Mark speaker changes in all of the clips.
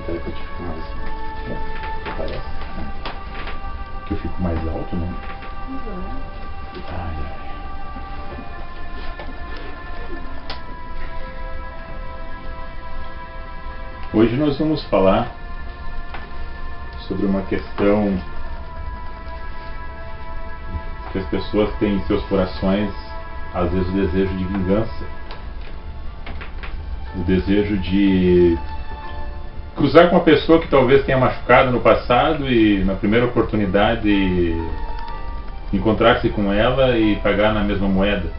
Speaker 1: intérprete fica mais... parece. Que eu fico mais alto, né? Ai, ai. Hoje nós vamos falar sobre uma questão que as pessoas têm em seus corações, às vezes, o desejo de vingança, o desejo de cruzar com uma pessoa que talvez tenha machucado no passado e na primeira oportunidade encontrar-se com ela e pagar na mesma moeda.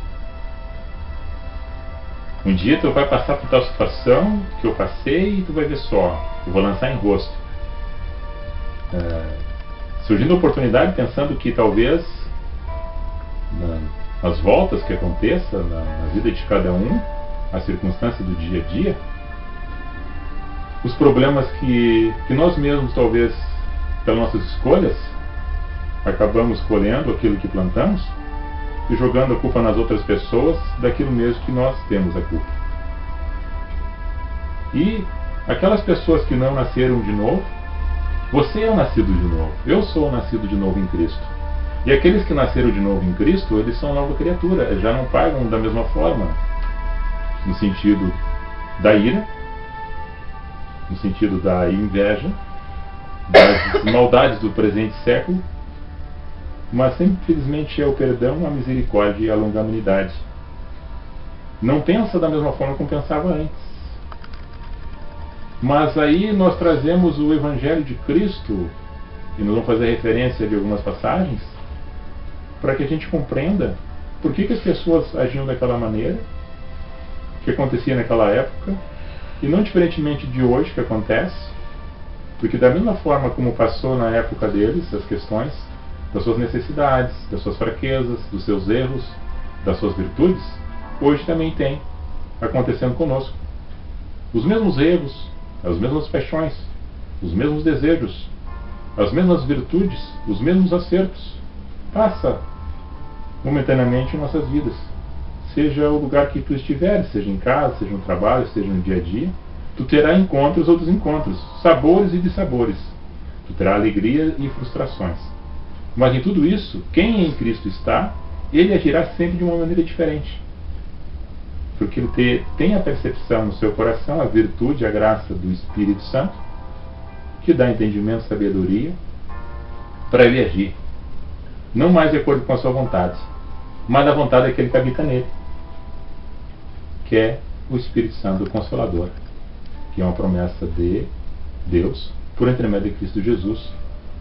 Speaker 1: Um dia tu vai passar por tal situação que eu passei e tu vai ver só, eu vou lançar em rosto. Surgindo a oportunidade, pensando que talvez nas voltas que aconteça na vida de cada um, as circunstâncias do dia a dia, os problemas que nós mesmos, talvez pelas nossas escolhas, acabamos colhendo aquilo que plantamos e jogando a culpa nas outras pessoas daquilo mesmo que nós temos a culpa. E aquelas pessoas que não nasceram de novo, você é o nascido de novo, eu sou o nascido de novo em Cristo. E aqueles que nasceram de novo em Cristo, eles são nova criatura, já não pagam da mesma forma, no sentido da ira, no sentido da inveja, das maldades do presente século, mas simplesmente é o perdão, a misericórdia e a longanimidade. Não pensa da mesma forma como pensava antes. Mas aí nós trazemos o Evangelho de Cristo, e nós vamos fazer referência de algumas passagens, para que a gente compreenda por que as pessoas agiam daquela maneira, o que acontecia naquela época, e não diferentemente de hoje que acontece, porque da mesma forma como passou na época deles as questões das suas necessidades, das suas fraquezas, dos seus erros, das suas virtudes, hoje também tem acontecendo conosco. Os mesmos erros, as mesmas paixões, os mesmos desejos, as mesmas virtudes, os mesmos acertos, passa momentaneamente em nossas vidas. Seja o lugar que tu estiveres, seja em casa, seja no trabalho, seja no dia a dia, tu terá encontros ou desencontros, sabores e dissabores. Tu terá alegria e frustrações. Mas em tudo isso, quem em Cristo está, ele agirá sempre de uma maneira diferente. Porque ele tem a percepção no seu coração, a virtude, a graça do Espírito Santo, que dá entendimento e sabedoria para ele agir. Não mais de acordo com a sua vontade, mas da vontade daquele que habita nele, que é o Espírito Santo, o Consolador, que é uma promessa de Deus, por intermédio de Cristo Jesus,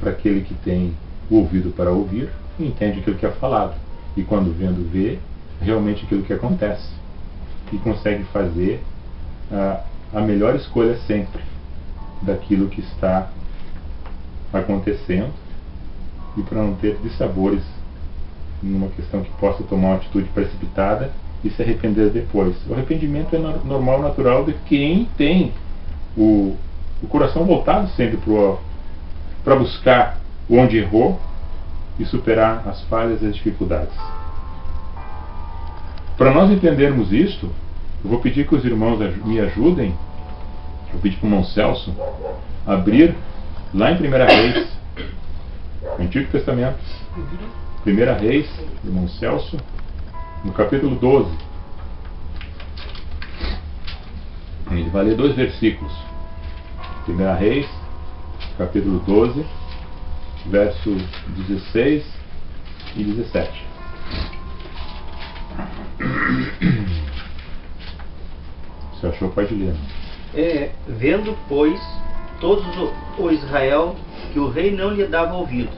Speaker 1: para aquele que tem o ouvido para ouvir e entende aquilo que é falado, e quando vendo, vê realmente aquilo que acontece, e consegue fazer a melhor escolha sempre daquilo que está acontecendo, e para não ter dissabores numa questão que possa tomar uma atitude precipitada e se arrepender depois. O arrependimento é normal, natural de quem tem o coração voltado sempre para buscar onde errou e superar as falhas e as dificuldades. Para nós entendermos isto, eu vou pedir que os irmãos me ajudem. Vou pedir para o irmão Celso abrir lá em 1 Reis, Antigo Testamento, 1 Reis, irmão Celso, no capítulo 12. Ele vai ler 2 versículos. 1 Reis, capítulo 12, versos 16 e 17. Se achou, pode ler.
Speaker 2: Vendo, pois, todos o Israel que o rei não lhe dava ouvidos,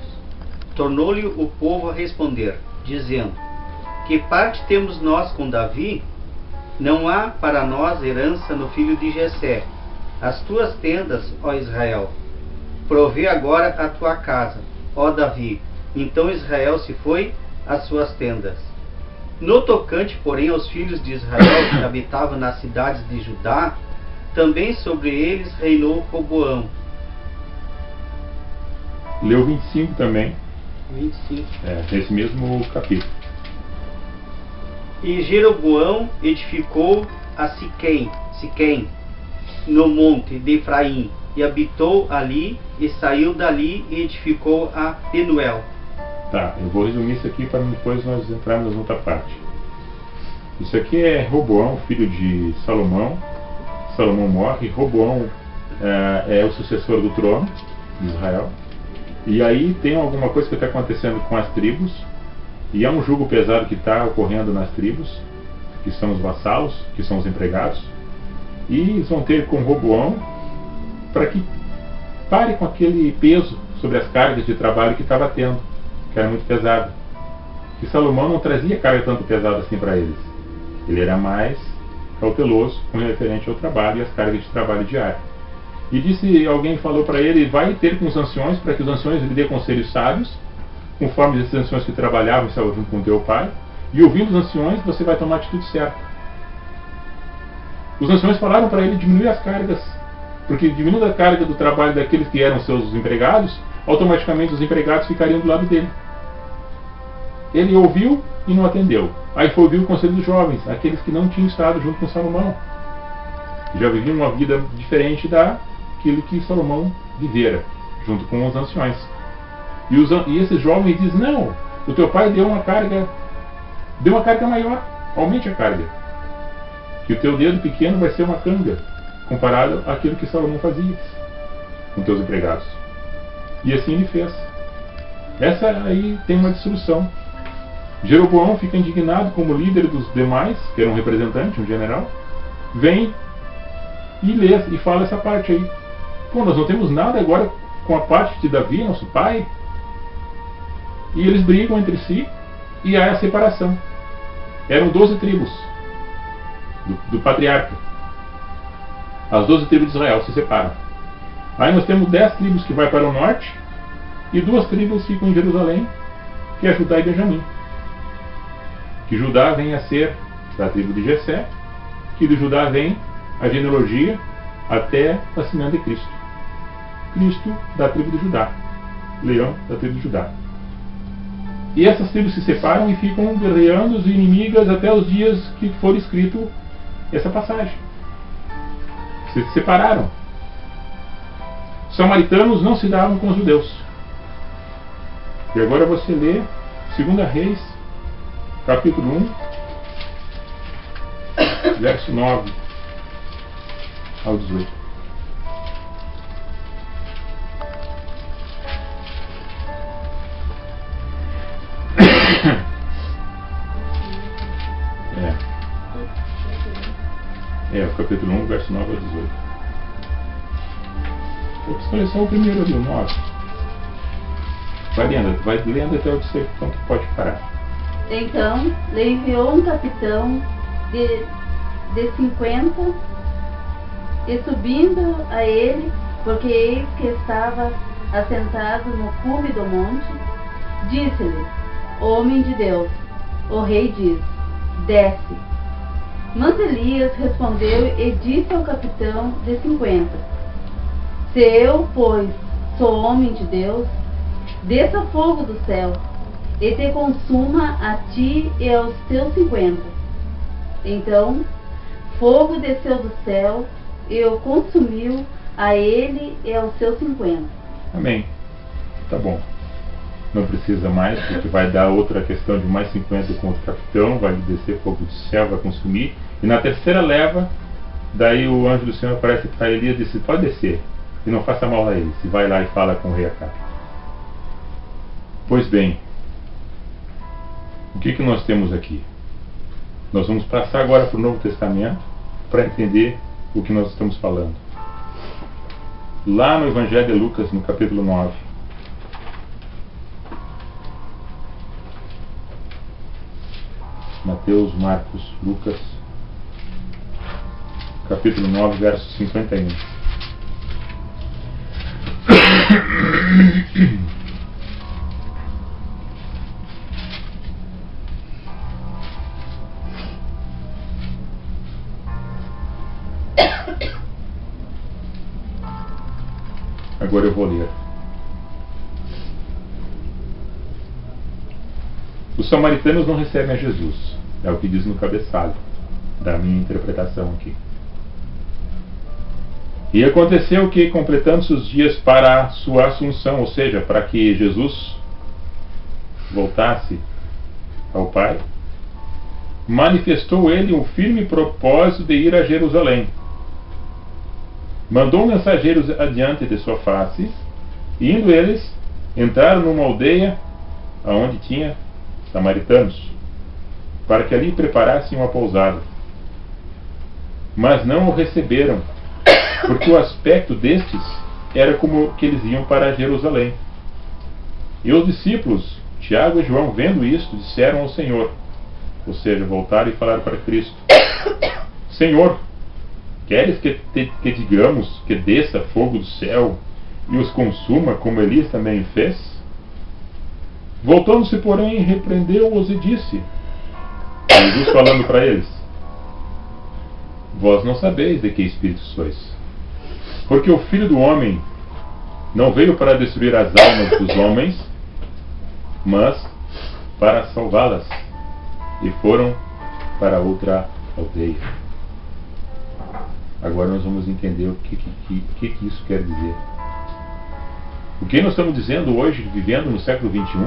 Speaker 2: tornou-lhe o povo a responder, dizendo: Que parte temos nós com Davi? Não há para nós herança no filho de Jessé. As tuas tendas, ó Israel, provê agora a tua casa, ó Davi. Então Israel se foi às suas tendas. No tocante, porém, aos filhos de Israel que habitavam nas cidades de Judá, também sobre eles reinou Roboão.
Speaker 1: Leu 25 também.
Speaker 2: 25.
Speaker 1: Nesse mesmo capítulo.
Speaker 2: E Jeroboão edificou a Siquém, no monte de Efraim, e habitou ali, e saiu dali e edificou a Penuel.
Speaker 1: Tá, eu vou resumir isso aqui para depois nós entrarmos em outra parte. Isso aqui é Roboão, filho de Salomão. Salomão morre, Roboão é o sucessor do trono de Israel. E aí tem alguma coisa que está acontecendo com as tribos, e é um jugo pesado que está ocorrendo nas tribos, que são os vassalos, que são os empregados, e eles vão ter com Roboão para que pare com aquele peso sobre as cargas de trabalho que estava tendo, que era muito pesado. Que Salomão não trazia carga tanto pesada assim para eles. Ele era mais cauteloso com referente ao trabalho e as cargas de trabalho diário. E disse, alguém falou para ele, vai ter com os anciões, para que os anciões lhe dê conselhos sábios, conforme esses anciões que trabalhavam e estavam junto com teu pai, e ouvindo os anciões, você vai tomar a atitude certa. Os anciões falaram para ele diminuir as cargas, porque diminuindo a carga do trabalho daqueles que eram seus empregados, automaticamente os empregados ficariam do lado dele. Ele ouviu e não atendeu. Aí foi ouvir o conselho dos jovens, aqueles que não tinham estado junto com Salomão, que já viviam uma vida diferente daquilo que Salomão vivera, junto com os anciões. E esses jovens dizem, não, o teu pai deu uma carga maior, aumente a carga, que o teu dedo pequeno vai ser uma canga, comparado àquilo que Salomão fazia com teus empregados. E assim ele fez. Essa aí tem uma dissolução. Jeroboão fica indignado como líder dos demais, que era um representante, um general, vem e lê e fala essa parte aí. Pô, nós não temos nada agora com a parte de Davi, nosso pai. E eles brigam entre si e há a separação. Eram 12 tribos do patriarca. As 12 tribos de Israel se separam. Aí nós temos 10 tribos que vai para o norte e 2 tribos ficam em Jerusalém, que é Judá e Benjamim. Que Judá vem a ser da tribo de Jessé, que de Judá vem a genealogia até o nascimento de Cristo. Cristo da tribo de Judá, leão da tribo de Judá. E essas tribos se separam e ficam guerreando e inimigas até os dias que for escrito essa passagem. Se separaram. Os samaritanos não se davam com os judeus. E agora você lê 2 Reis, capítulo 1, verso 9 ao 18. O capítulo 1, verso 9 ao 18. Vou escolher só o primeiro ali, o 9. Vai lendo até o ponto que pode parar.
Speaker 3: Então lhe enviou um capitão de 50, e subindo a ele, porque eis que estava assentado no cume do monte, disse-lhe: homem de Deus, o rei diz: desce. Mas Elias respondeu e disse ao capitão de 50: se eu, pois, sou homem de Deus, desça fogo do céu, e te consuma a ti e aos teus 50. Então, fogo desceu do céu, e o consumiu a ele e aos seus 50.
Speaker 1: Amém. Tá bom. Não precisa mais, porque vai dar outra questão de mais 50 contra o capitão, vai descer fogo do céu, vai consumir. E na terceira leva, daí o anjo do Senhor aparece para Elias e disse: pode descer, e não faça mal a eles. E vai lá e fala com o rei Acabe. Pois bem, o que nós temos aqui? Nós vamos passar agora para o Novo Testamento para entender o que nós estamos falando. Lá no Evangelho de Lucas, no capítulo 9, Mateus, Marcos, Lucas, capítulo 9, verso 51. Agora eu vou ler. Os samaritanos não recebem a Jesus, é o que diz no cabeçalho da minha interpretação aqui. E aconteceu que, completando-se os dias para a sua assunção, ou seja, para que Jesus voltasse ao Pai, manifestou ele um firme propósito de ir a Jerusalém. Mandou mensageiros adiante de sua face, e indo eles, entraram numa aldeia aonde tinha samaritanos, para que ali preparassem uma pousada. Mas não o receberam, porque o aspecto destes era como que eles iam para Jerusalém. E os discípulos, Tiago e João, vendo isto, disseram ao Senhor, ou seja, voltaram e falaram para Cristo: Senhor, queres que digamos que desça fogo do céu e os consuma, como Elias também fez? Voltando-se, porém, repreendeu-os e disse, Jesus falando para eles: Vós não sabeis de que espírito sois, porque o Filho do Homem não veio para destruir as almas dos homens, mas para salvá-las. E foram para outra aldeia. Agora nós vamos entender o que isso quer dizer. O que nós estamos dizendo hoje, vivendo no século XXI,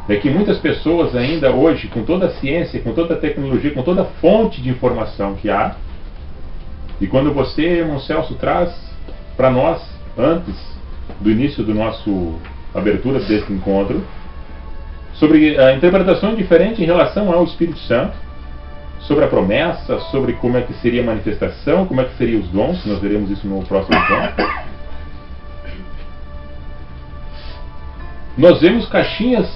Speaker 1: é que muitas pessoas ainda hoje, com toda a ciência, com toda a tecnologia, com toda a fonte de informação que há, e quando você, irmão Celso, traz para nós, antes do início do nosso abertura desse encontro, sobre a interpretação diferente em relação ao Espírito Santo, sobre a promessa, sobre como é que seria a manifestação, como é que seriam os dons, nós veremos isso no próximo encontro. Nós vemos caixinhas,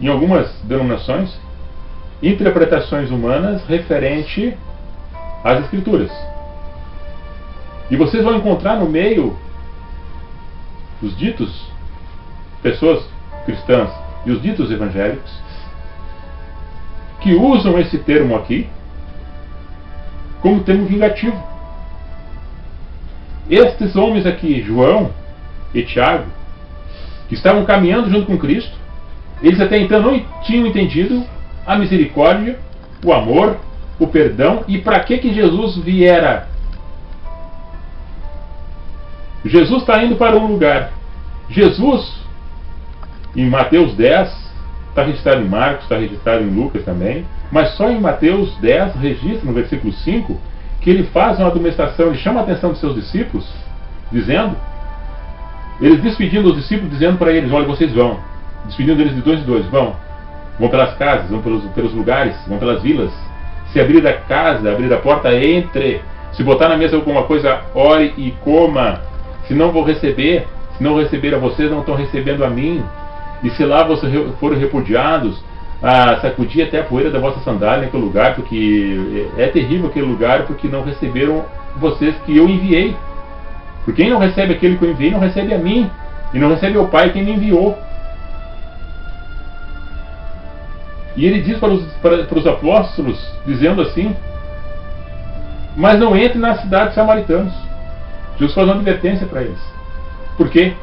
Speaker 1: em algumas denominações, interpretações humanas referente às Escrituras. E vocês vão encontrar no meio os ditos, pessoas cristãs e os ditos evangélicos, que usam esse termo aqui como termo vingativo. Estes homens aqui, João e Tiago, que estavam caminhando junto com Cristo, eles até então não tinham entendido a misericórdia, o amor, o perdão e para que Jesus viera. Jesus está indo para um lugar. Jesus, em Mateus 10, está registrado em Marcos, está registrado em Lucas também, mas só em Mateus 10 registra, no versículo 5, que ele faz uma admoestação, ele chama a atenção dos seus discípulos, dizendo, eles despedindo os discípulos, dizendo para eles: olha, vocês vão, despedindo eles de dois em dois, vão pelas casas, vão pelos lugares, vão pelas vilas, se abrir a casa, abrir a porta, entre, se botar na mesa alguma coisa, ore e coma, se não vou receber, se não receber a vocês, não estão recebendo a mim, e se lá vocês forem repudiados, sacudir até a poeira da vossa sandália naquele lugar, porque é terrível aquele lugar, porque não receberam vocês que eu enviei. Porque quem não recebe aquele que eu enviei, não recebe a mim, e não recebe o Pai quem me enviou. E ele diz para os apóstolos, dizendo assim: mas não entre na cidade dos samaritanos. Jesus faz uma advertência para eles. Por quê?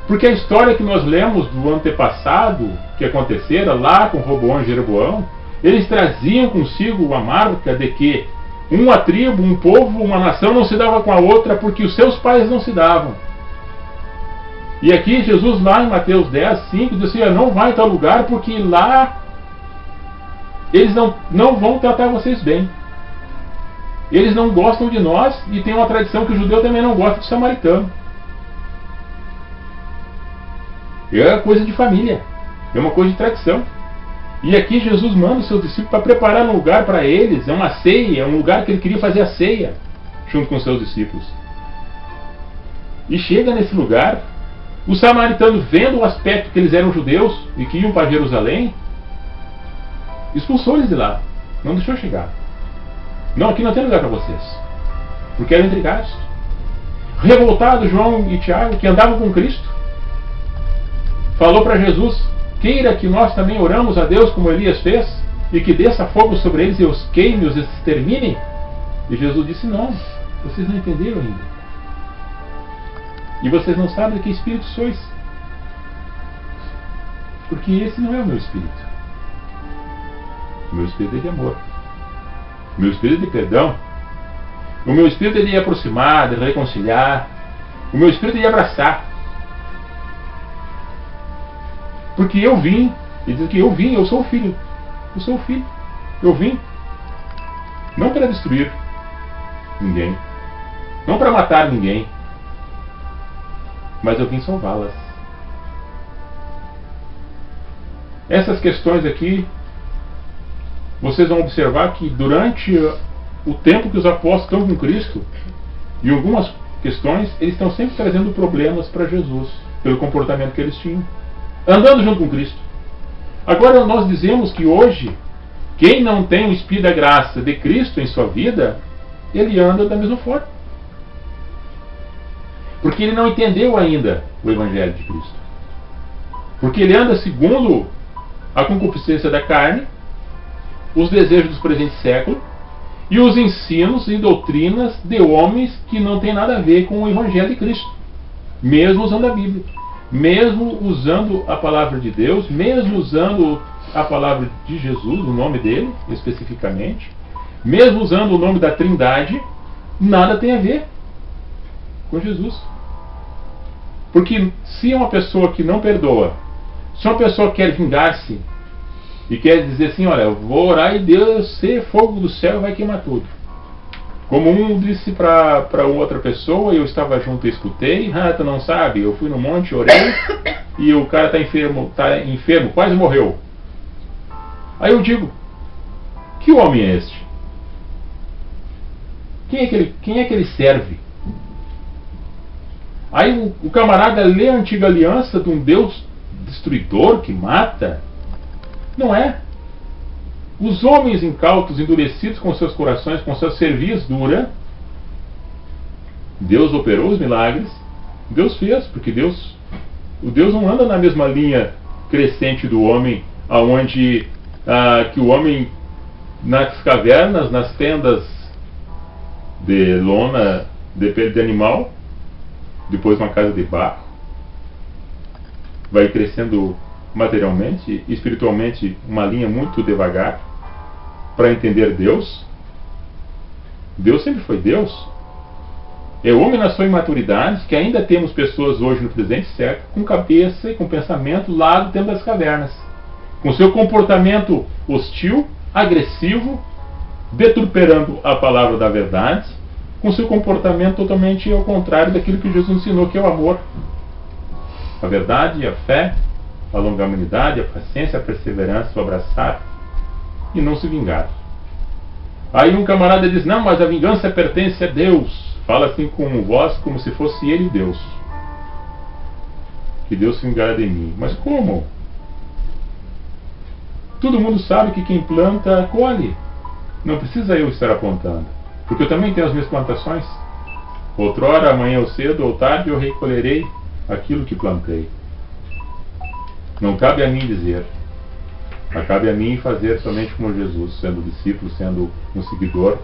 Speaker 1: Porque a história que nós lemos do antepassado, que acontecera lá com Roboão e Jeroboão, eles traziam consigo a marca de que uma tribo, um povo, uma nação não se dava com a outra porque os seus pais não se davam. E aqui Jesus, lá em Mateus 10, 5, diz assim: não vai em tal lugar porque lá eles não vão tratar vocês bem. Eles não gostam de nós, e tem uma tradição que o judeu também não gosta de samaritano. É coisa de família, é uma coisa de tradição. E aqui Jesus manda os seus discípulos para preparar um lugar para eles, é uma ceia, é um lugar que ele queria fazer a ceia junto com os seus discípulos. E chega nesse lugar, os samaritanos, vendo o aspecto que eles eram judeus e que iam para Jerusalém, expulsou eles de lá, não deixou chegar. Não, aqui não tem lugar para vocês, porque eram intrigados. Revoltados, João e Tiago, que andavam com Cristo, falou para Jesus: queira que nós também oramos a Deus como Elias fez, e que desça fogo sobre eles e os queime, os extermine. E Jesus disse: não, vocês não entenderam ainda. E vocês não sabem de que espírito sois, porque esse não é o meu espírito. O meu espírito é de amor, o meu espírito é de perdão, O meu espírito ele ia aproximar, de reconciliar. O meu espírito ia abraçar. Porque eu vim. Ele diz que eu vim, eu sou o filho. Eu sou o filho. Eu vim. Não para destruir ninguém. Não para matar ninguém. Mas eu vim salvá-las. Essas questões aqui, vocês vão observar que durante o tempo que os apóstolos estão com Cristo, em algumas questões, eles estão sempre trazendo problemas para Jesus, pelo comportamento que eles tinham, andando junto com Cristo. Agora nós dizemos que hoje, quem não tem o Espírito da graça de Cristo em sua vida, ele anda da mesma forma. Porque ele não entendeu ainda o Evangelho de Cristo. Porque ele anda segundo a concupiscência da carne, os desejos dos presentes séculos e os ensinos e doutrinas de homens que não tem nada a ver com o Evangelho de Cristo. Mesmo usando a Bíblia, mesmo usando a palavra de Deus, mesmo usando a palavra de Jesus, o nome dele especificamente, mesmo usando o nome da Trindade, nada tem a ver com Jesus. Porque se é uma pessoa que não perdoa, se uma pessoa quer vingar-se e quer dizer assim, olha, eu vou orar e Deus, se fogo do céu, vai queimar tudo. Como um disse para outra pessoa, eu estava junto e escutei, tu não sabe, eu fui no monte, orei, e o cara está enfermo, quase morreu. Aí eu digo, que homem é este? Quem é que ele serve? Aí o camarada lê a antiga aliança de um Deus destruidor que mata. Não é. Os homens incautos, endurecidos com seus corações, com sua cerviz dura, Deus operou os milagres, Deus fez, porque o Deus não anda na mesma linha crescente do homem, aonde que o homem nas cavernas, nas tendas de lona de pele de animal, depois uma casa de barro, vai crescendo materialmente, espiritualmente, uma linha muito devagar para entender Deus. Deus sempre foi Deus. É o homem na sua imaturidade que ainda temos pessoas hoje no presente século com cabeça e com pensamento lá do tempo das cavernas, com seu comportamento hostil, agressivo, deturperando a palavra da verdade, com seu comportamento totalmente ao contrário daquilo que Jesus ensinou, que é o amor, a verdade, a fé, a longanimidade, a paciência, a perseverança, o abraçar e não se vingar. Aí um camarada diz, não, mas a vingança pertence a Deus. Fala assim com voz como se fosse ele Deus. Que Deus se vingará de mim. Mas como? Todo mundo sabe que quem planta, colhe. Não precisa eu estar apontando. Porque eu também tenho as minhas plantações. Outrora, amanhã ou cedo ou tarde, eu recolherei aquilo que plantei. Não cabe a mim dizer. Mas cabe a mim fazer somente como Jesus, sendo discípulo, sendo um seguidor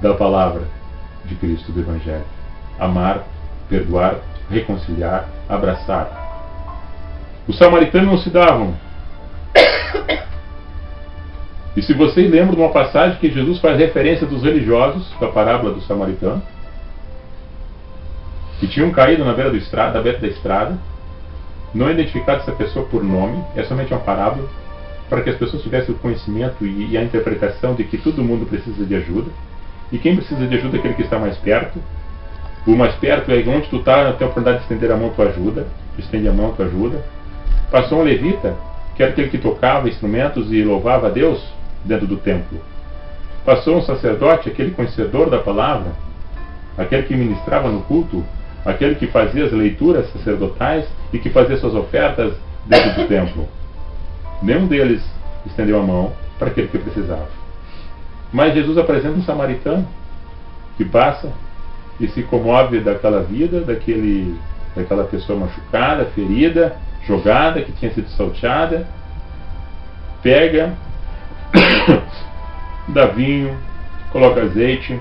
Speaker 1: da palavra de Cristo, do Evangelho. Amar, perdoar, reconciliar, abraçar. Os samaritanos não se davam. E se vocês lembram de uma passagem que Jesus faz referência dos religiosos, da parábola do samaritano, que tinham caído na beira da estrada, não identificado essa pessoa por nome, é somente uma parábola, para que as pessoas tivessem o conhecimento e a interpretação de que todo mundo precisa de ajuda, e quem precisa de ajuda é aquele que está mais perto. O mais perto é onde tu está, tem a oportunidade de estender a mão, tu ajuda, estende a mão, tu ajuda. Passou um levita, que era aquele que tocava instrumentos e louvava a Deus dentro do templo. Passou um sacerdote, aquele conhecedor da palavra, aquele que ministrava no culto, aquele que fazia as leituras sacerdotais e que fazia suas ofertas dentro do templo. Nenhum deles estendeu a mão para aquele que precisava. Mas Jesus apresenta um samaritano que passa e se comove daquela vida, daquela pessoa machucada, ferida, jogada, que tinha sido salteada, pega, dá vinho, coloca azeite,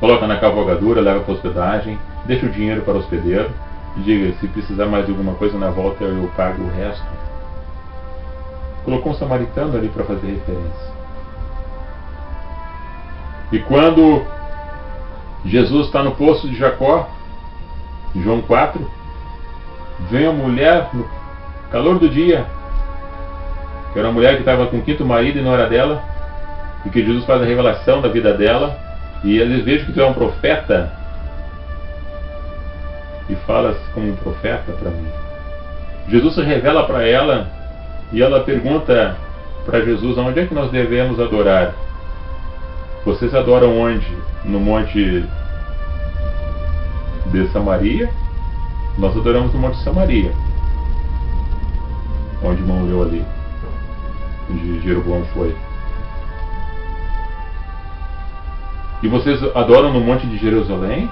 Speaker 1: coloca na cavalgadura, leva para a hospedagem, deixa o dinheiro para o hospedeiro e diga, se precisar mais de alguma coisa na volta eu pago o resto. Colocou um samaritano ali para fazer referência. E quando Jesus está no poço de Jacó, em João 4, vem a mulher no calor do dia, que era uma mulher que estava com o 5º marido e não era dela, e que Jesus faz a revelação da vida dela, e eles vejam que tu é um profeta, e falas como um profeta para mim. Jesus se revela para ela, e ela pergunta para Jesus: onde é que nós devemos adorar? Vocês adoram onde? No monte de Samaria? Nós adoramos no monte de Samaria, onde irmão leu ali, onde Jeroboão foi. E vocês adoram no monte de Jerusalém?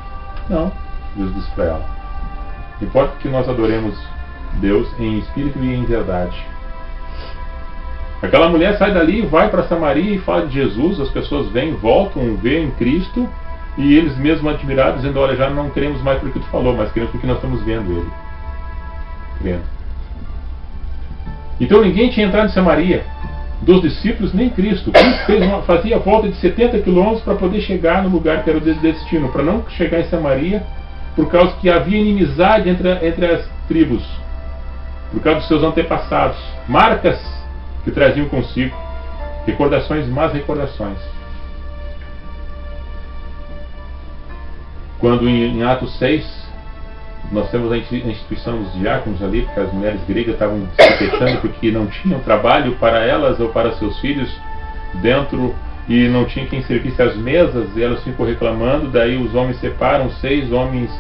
Speaker 1: Não, Jesus disse para ela. Importa que nós adoremos Deus em espírito e em verdade. Aquela mulher sai dali, vai para Samaria e fala de Jesus. As pessoas vêm, voltam, veem Cristo, e eles mesmos admirados, dizendo: olha, já não queremos mais porque tu falou, mas queremos porque nós estamos vendo Ele. Crendo. Então ninguém tinha entrado em Samaria, dos discípulos nem Cristo. Cristo fazia a volta de 70 quilômetros para poder chegar no lugar que era o destino, para não chegar em Samaria, por causa que havia inimizade entre as tribos, por causa dos seus antepassados, marcas que traziam consigo, recordações, más recordações. Quando em Atos 6, nós temos a instituição dos diáconos ali, porque as mulheres gregas estavam se queixando porque não tinham trabalho para elas ou para seus filhos dentro, e não tinha quem servisse as mesas, e elas ficam reclamando. Daí os homens separam 6 homens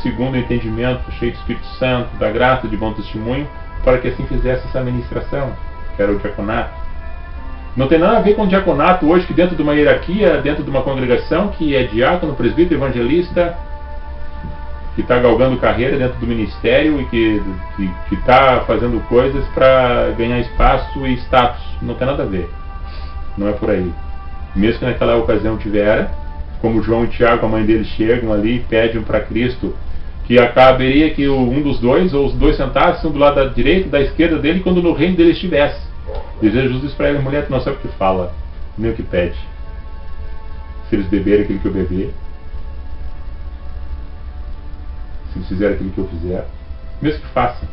Speaker 1: segundo o entendimento, cheio do Espírito Santo, da graça, de bom testemunho, para que assim fizesse essa administração, que era o diaconato. Não tem nada a ver com o diaconato hoje, que dentro de uma hierarquia, dentro de uma congregação, que é diácono, presbítero, evangelista, que está galgando carreira dentro do ministério e que está fazendo coisas para ganhar espaço e status. Não tem nada a ver. Não é por aí. Mesmo que naquela ocasião tivera, como João e Tiago, a mãe deles, chegam ali e pedem para Cristo que caberia que um dos dois, ou os dois sentassem, um do lado da direita e da esquerda dele, quando no reino dele estivesse. E Jesus diz para ele: mulher, tu não sabe o que fala, nem o que pede. Se eles beberem aquilo que eu beber, se eles fizerem aquilo que eu fizer, mesmo que façam,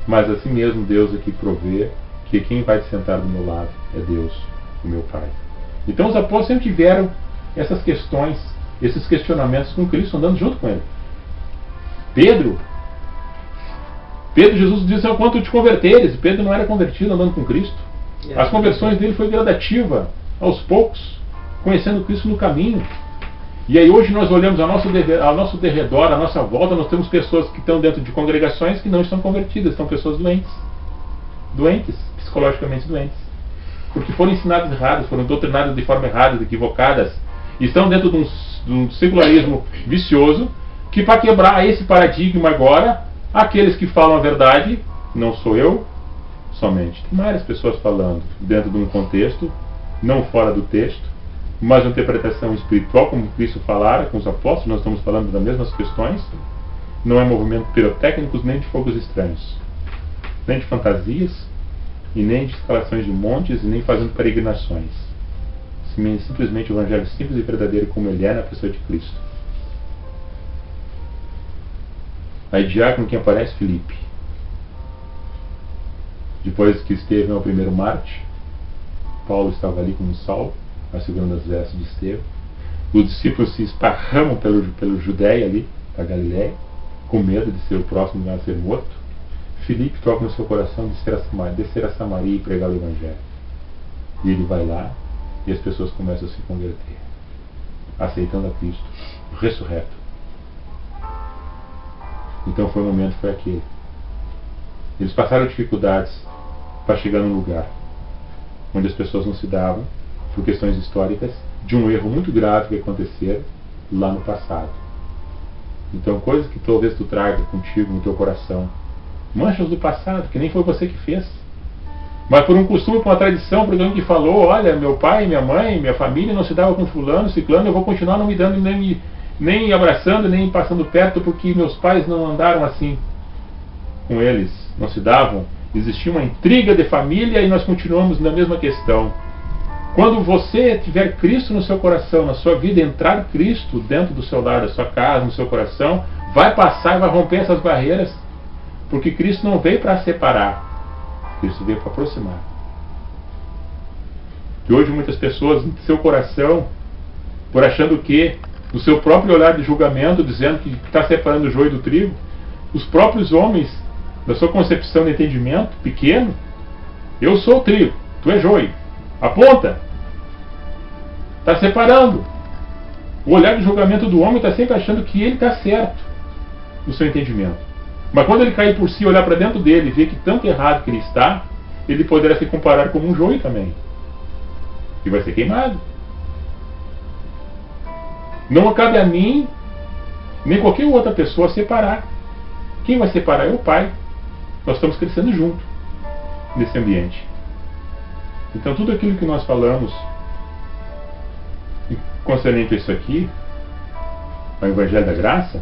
Speaker 1: mas assim mesmo Deus aqui provê que quem vai se sentar do meu lado é Deus, o meu Pai. Então os apóstolos sempre tiveram essas questões, esses questionamentos com Cristo, andando junto com ele. Pedro, Jesus disse: ao quanto te converteres. Pedro não era convertido andando com Cristo. As conversões dele foi gradativa, aos poucos, conhecendo Cristo no caminho. E aí hoje nós olhamos ao nosso derredor, à nossa volta, nós temos pessoas que estão dentro de congregações que não estão convertidas, são pessoas doentes, psicologicamente doentes, porque foram ensinadas erradas, foram doutrinadas de forma errada, equivocadas, e estão dentro de um secularismo vicioso, que para quebrar esse paradigma agora, aqueles que falam a verdade, não sou eu somente, tem várias pessoas falando dentro de um contexto, não fora do texto, mas uma interpretação espiritual, como Cristo falara com os apóstolos. Nós estamos falando das mesmas questões. Não é movimento pirotécnicos, nem de fogos estranhos, nem de fantasias, e nem de escalações de montes, e nem fazendo peregrinações. Simplesmente o evangelho simples e verdadeiro como ele é na pessoa de Cristo. Aí diácono quem aparece? Filipe. Depois que Estevão é o primeiro mártir, Paulo estava ali como Saulo, assegurando as vestes de Estevão. Os discípulos se esparramam pelo Judéia ali, para Galiléia, com medo de ser o próximo a ser morto. Filipe toca no seu coração descer a Samaria e pregar o Evangelho. E ele vai lá, e as pessoas começam a se converter, aceitando a Cristo, ressurreto. Então foi o momento, foi aquele. Eles passaram dificuldades para chegar num lugar onde as pessoas não se davam, por questões históricas, de um erro muito grave que aconteceu lá no passado. Então coisas que talvez tu traga contigo no teu coração, manchas do passado, que nem foi você que fez, mas por um costume, por uma tradição, por alguém que falou: olha, meu pai, minha mãe, minha família não se dava com fulano, ciclano, eu vou continuar não me dando, nem abraçando, nem passando perto, porque meus pais não andaram assim com eles, não se davam. Existia uma intriga de família e nós continuamos na mesma questão. Quando você tiver Cristo no seu coração, na sua vida, entrar Cristo dentro do seu lar, da sua casa, no seu coração, vai passar e vai romper essas barreiras. Porque Cristo não veio para separar, Cristo veio para aproximar. E hoje muitas pessoas, no seu coração, por achando que, no seu próprio olhar de julgamento, dizendo que está separando o joio do trigo, os próprios homens, da sua concepção de entendimento pequeno, eu sou o trigo, tu é joio, aponta, está separando. O olhar de julgamento do homem está sempre achando que ele está certo no seu entendimento. Mas quando ele cair por si, olhar para dentro dele e ver que tanto errado que ele está, ele poderá se comparar como um joio também. E vai ser queimado. Não cabe a mim, nem qualquer outra pessoa separar. Quem vai separar é o Pai. Nós estamos crescendo junto nesse ambiente. Então tudo aquilo que nós falamos concernente a isso aqui, ao Evangelho da Graça,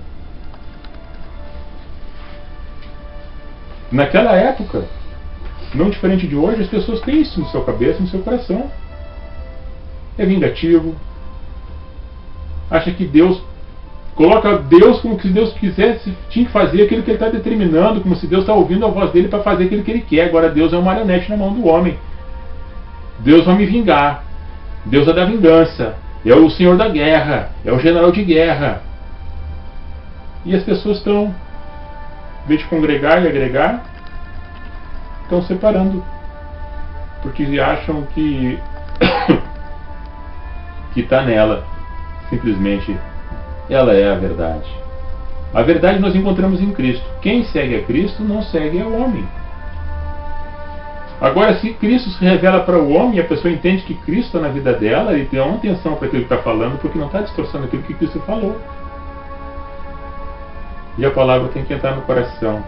Speaker 1: naquela época, não diferente de hoje, as pessoas têm isso no seu cabeça, no seu coração. É vingativo, acha que Deus coloca Deus como se Deus quisesse, tinha que fazer aquilo que ele está determinando, como se Deus está ouvindo a voz dele para fazer aquilo que ele quer. Agora Deus é uma marionete na mão do homem. Deus vai me vingar, Deus é da vingança, é o Senhor da guerra, é o general de guerra. E as pessoas estão, em vez de congregar e agregar, estão separando, porque acham que que está nela, simplesmente ela é a verdade. A verdade nós encontramos em Cristo. Quem segue a Cristo não segue ao homem. Agora, se Cristo se revela para o homem e a pessoa entende que Cristo está na vida dela, ele tem uma atenção para aquilo que está falando, porque não está distorcendo aquilo que Cristo falou. E a palavra tem que entrar no coração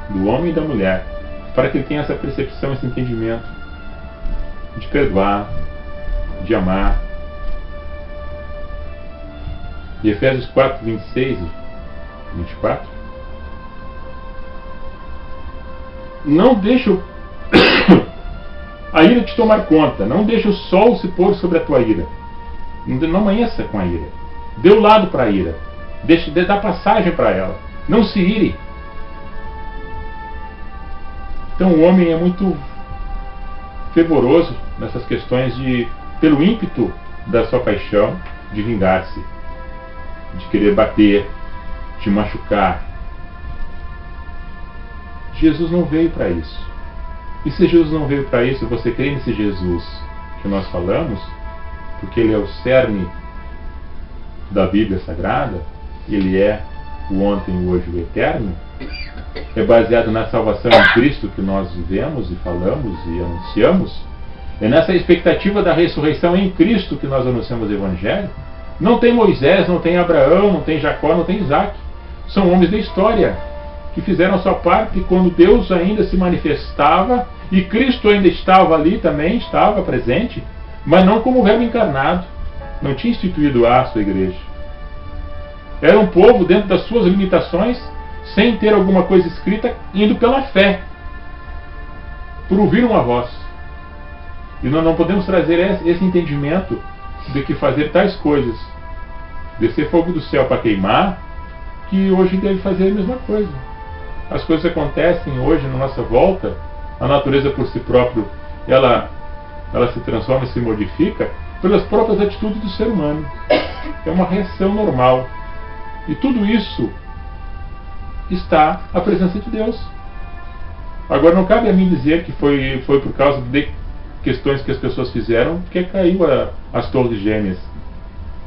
Speaker 1: do homem e da mulher, para que ele tenha essa percepção, esse entendimento de perdoar, de amar. E Efésios 4, 26 e 24. Não deixa a ira te tomar conta. Não deixa o sol se pôr sobre a tua ira. Não amanheça com a ira. Dê o lado para a ira. Dá passagem para ela. Não se ire. Então o homem é muito fervoroso nessas questões pelo ímpeto da sua paixão de vingar-se, de querer bater, de machucar. Jesus não veio para isso. E se Jesus não veio para isso, você crê nesse Jesus que nós falamos, porque ele é o cerne da Bíblia Sagrada, ele é o ontem, o hoje e o eterno, é baseado na salvação em Cristo que nós vivemos e falamos e anunciamos, é nessa expectativa da ressurreição em Cristo que nós anunciamos o Evangelho. Não tem Moisés, não tem Abraão, não tem Jacó, não tem Isaac. São homens da história que fizeram a sua parte quando Deus ainda se manifestava e Cristo ainda estava ali também, estava presente, mas não como verbo encarnado. Não tinha instituído a sua igreja. Era um povo dentro das suas limitações, sem ter alguma coisa escrita, indo pela fé, por ouvir uma voz. E nós não podemos trazer esse entendimento de que fazer tais coisas, descer fogo do céu para queimar, que hoje deve fazer a mesma coisa. As coisas acontecem hoje na nossa volta, a natureza por si própria, ela se transforma e se modifica pelas próprias atitudes do ser humano. É uma reação normal. E tudo isso está à presença de Deus. Agora não cabe a mim dizer que foi por causa de questões que as pessoas fizeram que caiu as torres gêmeas.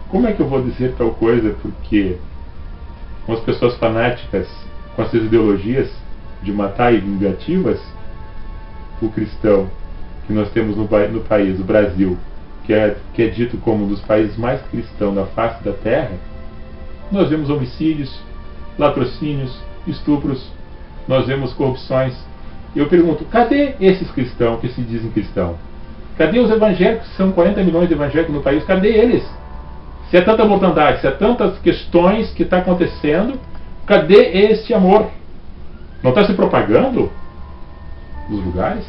Speaker 1: Como é que eu vou dizer tal coisa? Porque umas pessoas fanáticas com essas ideologias de matar e vingativas, o cristão que nós temos no país, o Brasil, que é dito como um dos países mais cristãos da face da terra, nós vemos homicídios, latrocínios, estupros, nós vemos corrupções. Eu pergunto, cadê esses cristãos que se dizem cristãos? Cadê os evangélicos? São 40 milhões de evangélicos no país, cadê eles? Se há tanta mortandade, se há tantas questões que está acontecendo, cadê este amor? Não está se propagando nos lugares?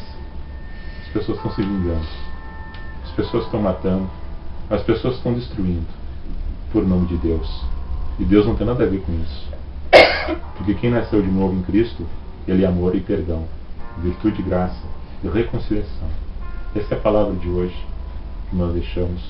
Speaker 1: As pessoas estão se vingando. As pessoas estão matando, as pessoas estão destruindo, por nome de Deus. E Deus não tem nada a ver com isso. Porque quem nasceu de novo em Cristo, ele é amor e perdão, virtude e graça e reconciliação. Essa é a palavra de hoje que nós deixamos